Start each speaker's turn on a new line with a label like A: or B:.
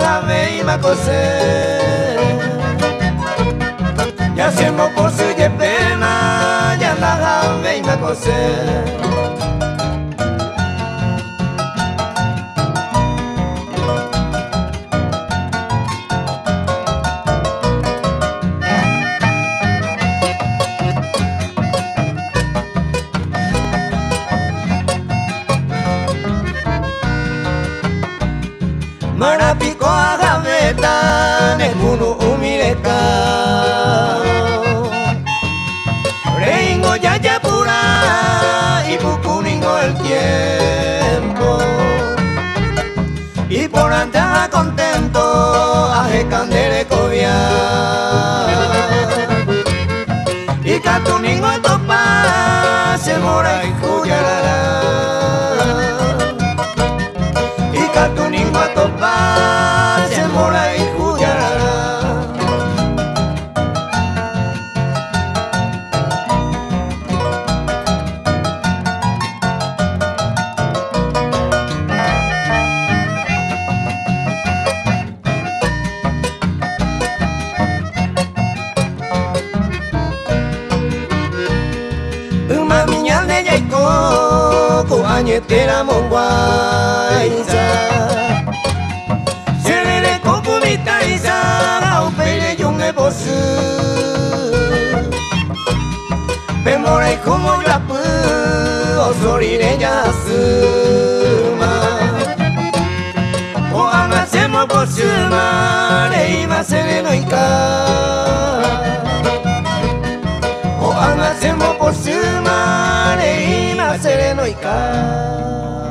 A: la ve y me acosé. Ya hacemos por su pena, ya la ve y me acosé. Marapiko agaveta, nekunu umireka. Reingo ya pura y pucuningo el tiempo. Y por andar contento, aje candere cobia. Y catuningo topa, se mora y cuyarara. Catuningo a topar, se mora y juyarara. Uma miñal de yaiko, kuañetera monguaiza. Pemora y como la pu, osorire ya suma. O amasemo por suma, reima sereno y ka. O amasemo por suma, reima sereno y ka.